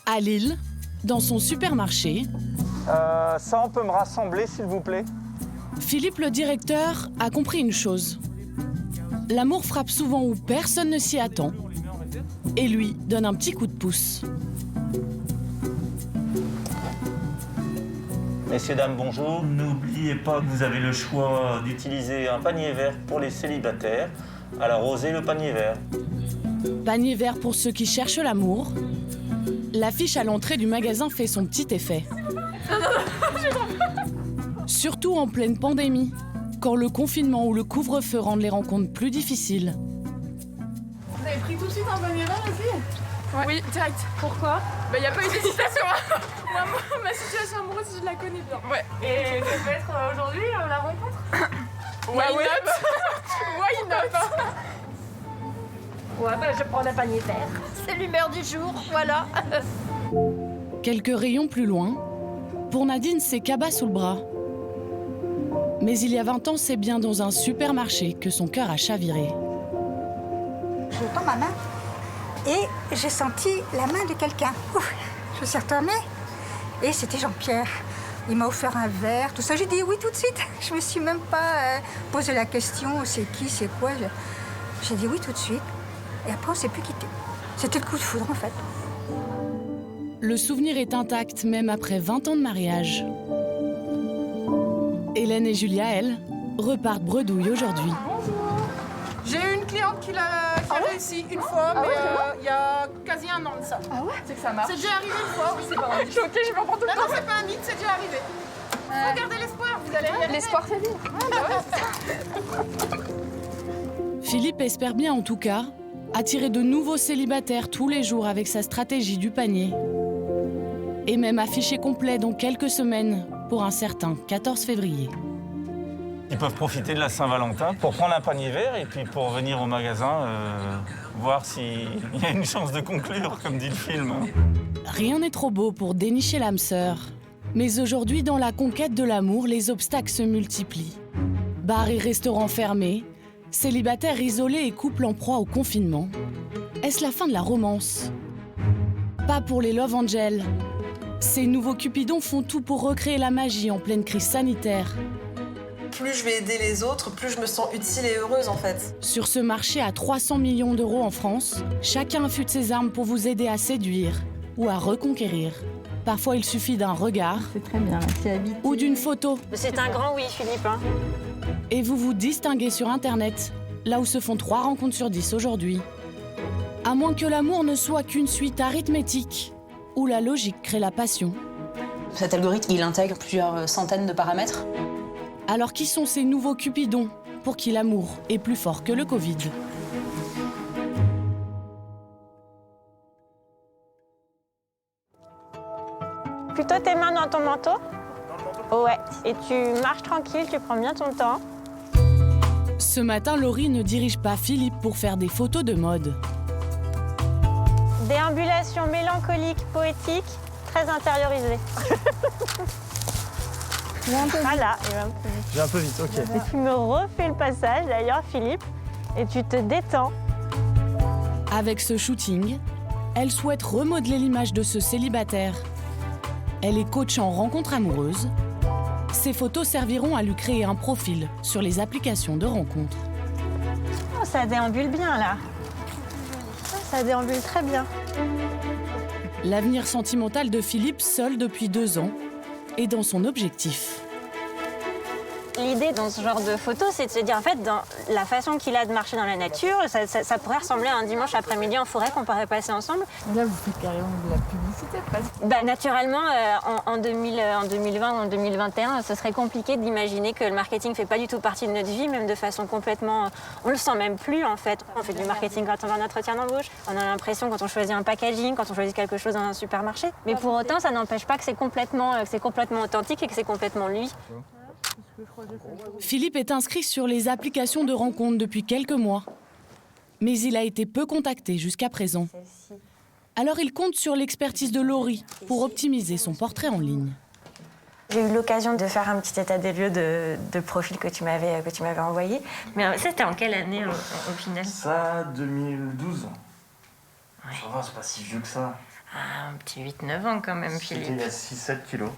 À Lille, dans son supermarché, Ça, on peut me rassembler, s'il vous plaît? Philippe le directeur a compris une chose. L'amour frappe souvent où personne ne s'y attend et lui donne un petit coup de pouce. Messieurs, dames, bonjour. N'oubliez pas que vous avez le choix d'utiliser un panier vert pour les célibataires. Alors, osez le panier vert. Panier vert pour ceux qui cherchent l'amour. L'affiche à l'entrée du magasin fait son petit effet. Surtout en pleine pandémie, quand le confinement ou le couvre-feu rendent les rencontres plus difficiles. Vous avez pris tout de suite un panier vert aussi? Ouais. Oui, direct. Pourquoi? Bah, y a pas eu d'hésitation. Moi, ma situation amoureuse, je la connais bien. Ouais. Et ça peut être aujourd'hui la rencontre? Why not? Why not? Ouais, bah, je prends un panier vert. C'est l'humeur du jour, voilà. Quelques rayons plus loin, pour Nadine, c'est cabas sous le bras. Mais il y a 20 ans, c'est bien dans un supermarché que son cœur a chaviré. Je tends ma main et j'ai senti la main de quelqu'un. Ouf, je me suis retournée et c'était Jean-Pierre. Il m'a offert un verre, tout ça. J'ai dit oui tout de suite. Je me suis même pas posé la question, c'est qui, c'est quoi. J'ai dit oui tout de suite. Et après, on s'est plus quitté. C'était le coup de foudre, en fait. Le souvenir est intact, même après 20 ans de mariage. Hélène et Julia, elles, repartent bredouille aujourd'hui. J'ai eu une cliente qui a réussi une fois, mais il y a quasi un an de ça. Ah ouais? C'est que ça marche. C'est déjà arrivé une fois, oui, c'est pas un mythe. Je suis ok, je m'en prends tout le temps. Non, c'est pas un mythe, c'est déjà arrivé. Faut garder l'espoir, vous allez y arriver. L'espoir fait vivre. Philippe espère bien, en tout cas, attirer de nouveaux célibataires tous les jours avec sa stratégie du panier. Et même affiché complet dans quelques semaines pour un certain 14 février. Ils peuvent profiter de la Saint-Valentin pour prendre un panier vert et puis pour venir au magasin voir s'il y a une chance de conclure, comme dit le film. Rien n'est trop beau pour dénicher l'âme sœur. Mais aujourd'hui, dans la conquête de l'amour, les obstacles se multiplient. Bars et restaurants fermés, célibataires isolés et couples en proie au confinement. Est-ce la fin de la romance? Pas pour les Love Angels. Ces nouveaux cupidons font tout pour recréer la magie en pleine crise sanitaire. Plus je vais aider les autres, plus je me sens utile et heureuse en fait. Sur ce marché à 300 millions d'euros en France, chacun affûte ses armes pour vous aider à séduire ou à reconquérir. Parfois, il suffit d'un regard ou d'une photo. C'est un grand oui, Philippe. Hein. Et vous vous distinguez sur Internet, là où se font 3 rencontres sur 10 aujourd'hui. À moins que l'amour ne soit qu'une suite arithmétique, où la logique crée la passion. Cet algorithme, il intègre plusieurs centaines de paramètres. Alors qui sont ces nouveaux cupidons pour qui l'amour est plus fort que le Covid? Plutôt tes mains dans ton manteau. Ouais, et tu marches tranquille, tu prends bien ton temps. Ce matin, Laurie ne dirige pas Philippe pour faire des photos de mode. Déambulation mélancolique, poétique, très intériorisée. Voilà, et un peu vite. J'ai un peu vite, ok. Et tu me refais le passage d'ailleurs, Philippe, et tu te détends. Avec ce shooting, elle souhaite remodeler l'image de ce célibataire. Elle est coach en rencontre amoureuse. Ces photos serviront à lui créer un profil sur les applications de rencontres. Oh, ça déambule bien là. Ça déambule très bien. L'avenir sentimental de Philippe, seul depuis 2 ans, est dans son objectif. L'idée dans ce genre de photo, c'est de se dire, en fait, dans la façon qu'il a de marcher dans la nature, ça pourrait ressembler à un dimanche après-midi en forêt qu'on pourrait passer ensemble. Là, vous faites carrément de la publicité, presque. Bah, naturellement, en 2020 ou en 2021, ce serait compliqué d'imaginer que le marketing ne fait pas du tout partie de notre vie, même de façon complètement... On le sent même plus, en fait. On fait du marketing quand on va en entretien d'embauche. On a l'impression quand on choisit un packaging, quand on choisit quelque chose dans un supermarché. Mais pour autant, ça n'empêche pas que c'est complètement authentique et que c'est complètement lui. Philippe est inscrit sur les applications de rencontres depuis quelques mois. Mais il a été peu contacté jusqu'à présent. Alors il compte sur l'expertise de Laurie pour optimiser son portrait en ligne. J'ai eu l'occasion de faire un petit état des lieux de profil que tu m'avais envoyé. Mais c'était en quelle année au final? Ça, 2012. Ouais. Ça va, c'est pas si vieux que ça. Ah, un petit 8-9 ans quand même, Philippe. Il y a 6-7 kilos.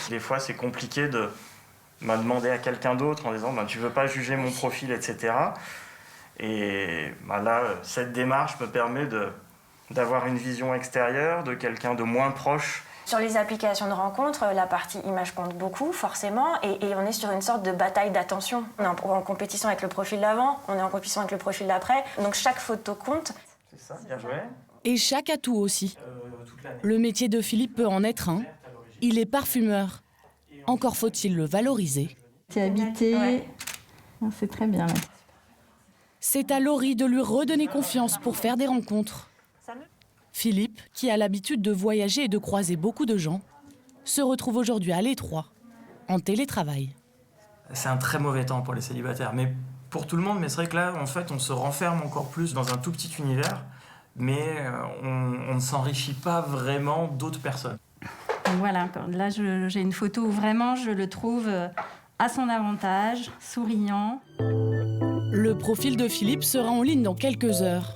Des fois, c'est compliqué de demander à quelqu'un d'autre en disant tu veux pas juger mon profil, etc. Et là, cette démarche me permet d'avoir une vision extérieure de quelqu'un de moins proche. Sur les applications de rencontres, la partie image compte beaucoup, forcément, et on est sur une sorte de bataille d'attention. On est en compétition avec le profil d'avant, on est en compétition avec le profil d'après, donc chaque photo compte. C'est ça, bien joué. Et chaque atout aussi. Le métier de Philippe peut en être un. Il est parfumeur. Encore faut-il le valoriser. T'es habité. Ouais. C'est très bien. Là. C'est à Laurie de lui redonner confiance pour faire des rencontres. Philippe, qui a l'habitude de voyager et de croiser beaucoup de gens, se retrouve aujourd'hui à l'étroit, en télétravail. C'est un très mauvais temps pour les célibataires, mais pour tout le monde. Mais c'est vrai que là, en fait, on se renferme encore plus dans un tout petit univers, mais on ne s'enrichit pas vraiment d'autres personnes. Voilà, là j'ai une photo où vraiment je le trouve à son avantage, souriant. Le profil de Philippe sera en ligne dans quelques heures.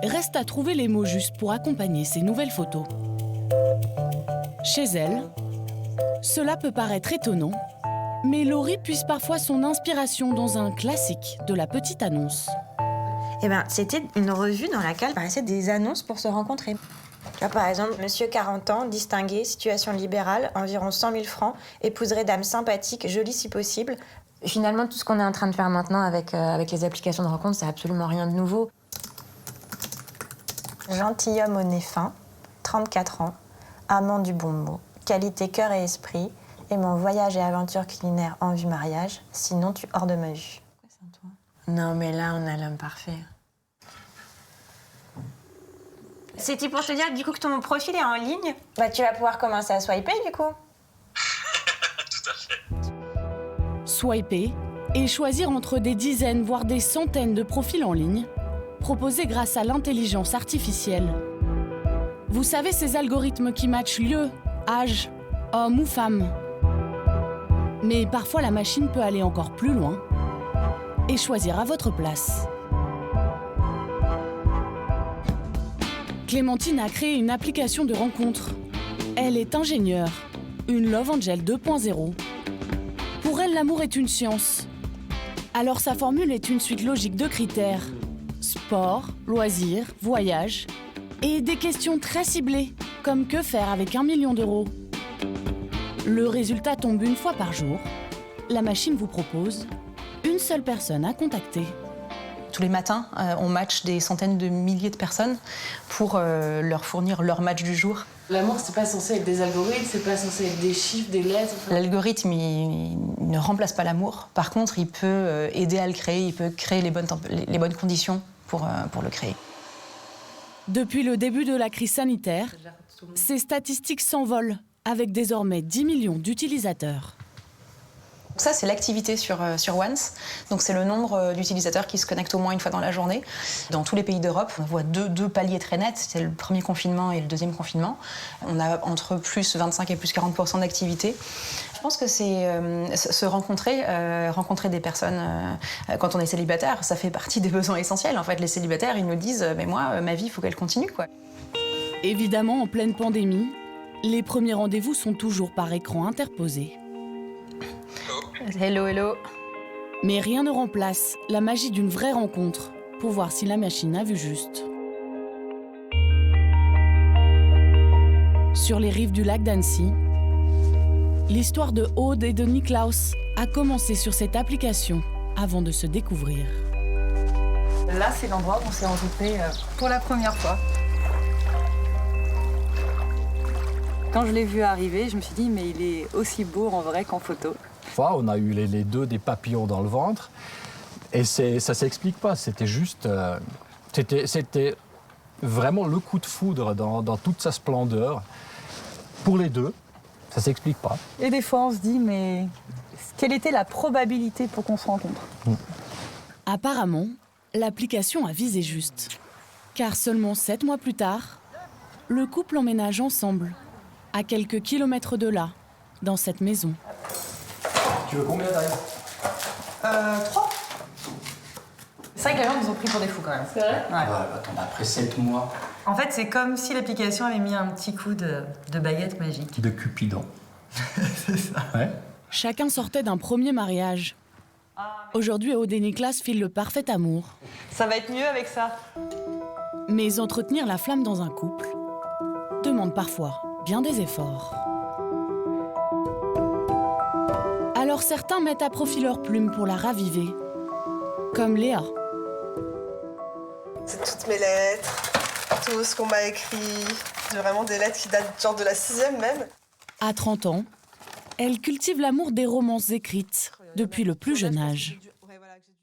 Reste à trouver les mots justes pour accompagner ces nouvelles photos. Chez elle, cela peut paraître étonnant, mais Laurie puise parfois son inspiration dans un classique de la petite annonce. C'était une revue dans laquelle apparaissaient des annonces pour se rencontrer. Là, par exemple, monsieur 40 ans, distingué, situation libérale, environ 100 000 francs, épouserait dame sympathique, jolie si possible. Finalement, tout ce qu'on est en train de faire maintenant avec les applications de rencontre, c'est absolument rien de nouveau. Gentilhomme au nez fin, 34 ans, amant du bon mot, qualité cœur et esprit, et mon voyage et aventure culinaire en vue mariage, sinon tu hors de ma vue. Non, mais là, on a l'homme parfait. C'était pour te dire, du coup, que ton profil est en ligne. Tu vas pouvoir commencer à swiper, du coup. Tout à fait. Swiper et choisir entre des dizaines, voire des centaines de profils en ligne, proposés grâce à l'intelligence artificielle. Vous savez, ces algorithmes qui matchent lieu, âge, homme ou femme. Mais parfois, la machine peut aller encore plus loin et choisir à votre place. Clémentine a créé une application de rencontre. Elle est ingénieure, une Love Angel 2.0. Pour elle, l'amour est une science. Alors sa formule est une suite logique de critères. Sport, loisirs, voyage et des questions très ciblées, comme que faire avec 1 million d'euros. Le résultat tombe une fois par jour. La machine vous propose une seule personne à contacter. Tous les matins, on match des centaines de milliers de personnes pour leur fournir leur match du jour. L'amour, c'est pas censé être des algorithmes, c'est pas censé être des chiffres, des lettres. L'algorithme, il ne remplace pas l'amour. Par contre, il peut aider à le créer, il peut créer les bonnes conditions pour le créer. Depuis le début de la crise sanitaire, ces statistiques s'envolent avec désormais 10 millions d'utilisateurs. Ça, c'est l'activité sur Once. Donc, c'est le nombre d'utilisateurs qui se connectent au moins une fois dans la journée. Dans tous les pays d'Europe, on voit deux paliers très nets. C'est le premier confinement et le deuxième confinement. On a entre plus 25 et plus 40% d'activité. Je pense que c'est se rencontrer des personnes quand on est célibataire, ça fait partie des besoins essentiels. En fait, les célibataires, ils nous disent « mais moi, ma vie, il faut qu'elle continue, quoi ». Évidemment, en pleine pandémie, les premiers rendez-vous sont toujours par écran interposé. Hello, hello. Mais rien ne remplace la magie d'une vraie rencontre pour voir si la machine a vu juste. Sur les rives du lac d'Annecy, l'histoire de Aude et de Niklaus a commencé sur cette application avant de se découvrir. Là, c'est l'endroit où on s'est rencontrés pour la première fois. Quand je l'ai vu arriver, je me suis dit, mais il est aussi beau en vrai qu'en photo. On a eu les deux des papillons dans le ventre et ça s'explique pas. C'était juste, c'était vraiment le coup de foudre dans toute sa splendeur pour les deux. Ça s'explique pas. Et des fois, on se dit, mais quelle était la probabilité pour qu'on se rencontre ? Apparemment, l'application a visé juste. Car seulement 7 mois plus tard, le couple emménage ensemble, à quelques kilomètres de là, dans cette maison. Tu veux combien d'ailleurs 3. C'est vrai que les gens nous ont pris pour des fous quand même. C'est vrai? Ouais. Attends, après 7 mois. En fait, c'est comme si l'application avait mis un petit coup de baguette magique. De Cupidon. C'est ça. Ouais. Chacun sortait d'un premier mariage. Aujourd'hui, Aude et Niklas filent le parfait amour. Ça va être mieux avec ça. Mais entretenir la flamme dans un couple demande parfois bien des efforts. Alors certains mettent à profit leurs plumes pour la raviver, comme Léa. C'est toutes mes lettres, tout ce qu'on m'a écrit. C'est vraiment des lettres qui datent genre de la 6e même. À 30 ans, elle cultive l'amour des romances écrites depuis le plus jeune âge.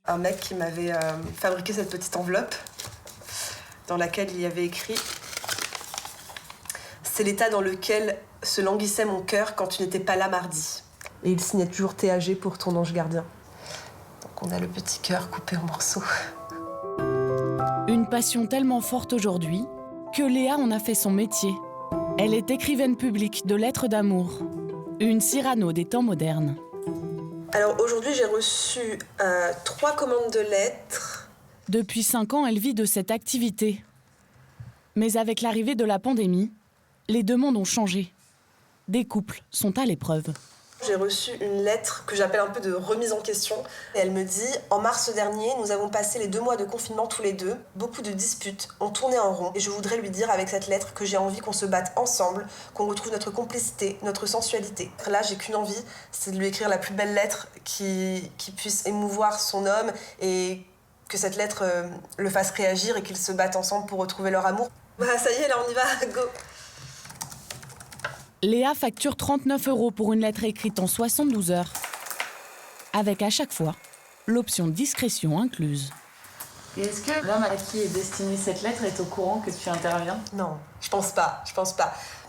Un mec qui m'avait fabriqué cette petite enveloppe dans laquelle il y avait écrit « C'est l'état dans lequel se languissait mon cœur quand tu n'étais pas là mardi. » Et il signait toujours TAG pour ton ange gardien. Donc on a le petit cœur coupé en morceaux. Une passion tellement forte aujourd'hui que Léa en a fait son métier. Elle est écrivaine publique de lettres d'amour, une Cyrano des temps modernes. Alors aujourd'hui, j'ai reçu 3 commandes de lettres. Depuis 5 ans, elle vit de cette activité. Mais avec l'arrivée de la pandémie, les deux mondes ont changé. Des couples sont à l'épreuve. J'ai reçu une lettre que j'appelle un peu de remise en question. Et elle me dit « En mars dernier, nous avons passé les 2 mois de confinement tous les deux. Beaucoup de disputes, on tournait en rond. Et je voudrais lui dire avec cette lettre que j'ai envie qu'on se batte ensemble, qu'on retrouve notre complicité, notre sensualité. Là, j'ai qu'une envie, c'est de lui écrire la plus belle lettre qui puisse émouvoir son homme et que cette lettre le fasse réagir et qu'ils se battent ensemble pour retrouver leur amour. Bah ça y est, là on y va, go. Léa facture 39 € pour une lettre écrite en 72 heures, avec à chaque fois l'option discrétion incluse. Et est-ce que l'homme à qui est destinée cette lettre est au courant que tu interviens? Non, je pense pas.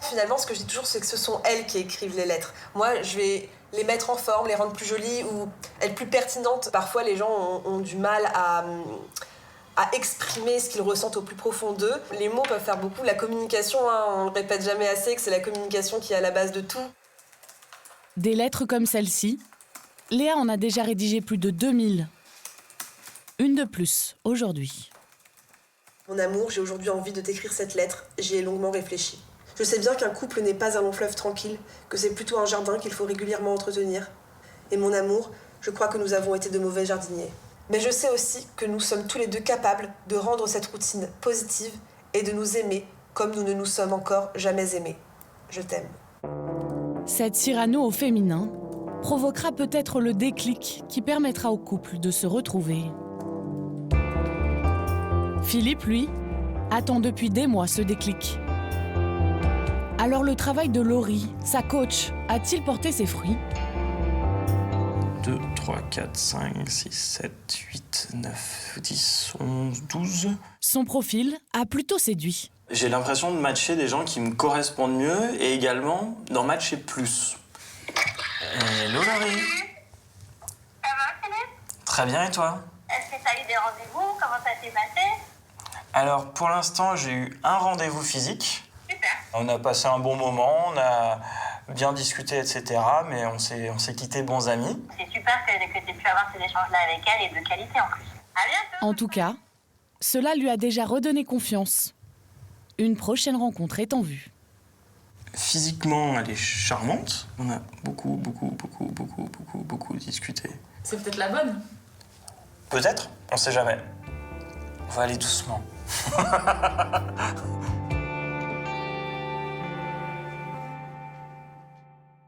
Finalement, ce que je dis toujours, c'est que ce sont elles qui écrivent les lettres. Moi, je vais les mettre en forme, les rendre plus jolies ou être plus pertinentes. Parfois, les gens ont du mal à exprimer ce qu'ils ressentent au plus profond d'eux. Les mots peuvent faire beaucoup. La communication, on le répète jamais assez, que c'est la communication qui est à la base de tout. Des lettres comme celle-ci, Léa en a déjà rédigé plus de 2000. Une de plus, aujourd'hui. Mon amour, j'ai aujourd'hui envie de t'écrire cette lettre. J'y ai longuement réfléchi. Je sais bien qu'un couple n'est pas un long fleuve tranquille, que c'est plutôt un jardin qu'il faut régulièrement entretenir. Et mon amour, je crois que nous avons été de mauvais jardiniers. Mais je sais aussi que nous sommes tous les deux capables de rendre cette routine positive et de nous aimer comme nous ne nous sommes encore jamais aimés. Je t'aime. Cette Cyrano au féminin provoquera peut-être le déclic qui permettra au couple de se retrouver. Philippe, lui, attend depuis des mois ce déclic. Alors le travail de Laurie, sa coach, a-t-il porté ses fruits ? 2, 3, 4, 5, 6, 7, 8, 9, 10, 11, 12. Son profil a plutôt séduit. J'ai l'impression de matcher des gens qui me correspondent mieux et également d'en matcher plus. Hello Laurie. Ça va Philippe? Très bien et toi? Est-ce que tu as eu des rendez-vous? Comment ça s'est passé? Alors pour l'instant j'ai eu un rendez-vous physique. Super. On a passé un bon moment, on a bien discuté, etc. Mais on s'est quittés bons amis. C'est super que tu aies pu avoir ces échanges-là avec elle et de qualité en plus. À bientôt. En tout cas, cela lui a déjà redonné confiance. Une prochaine rencontre est en vue. Physiquement, elle est charmante. On a beaucoup discuté. C'est peut-être la bonne. Peut-être, on sait jamais. On va aller doucement.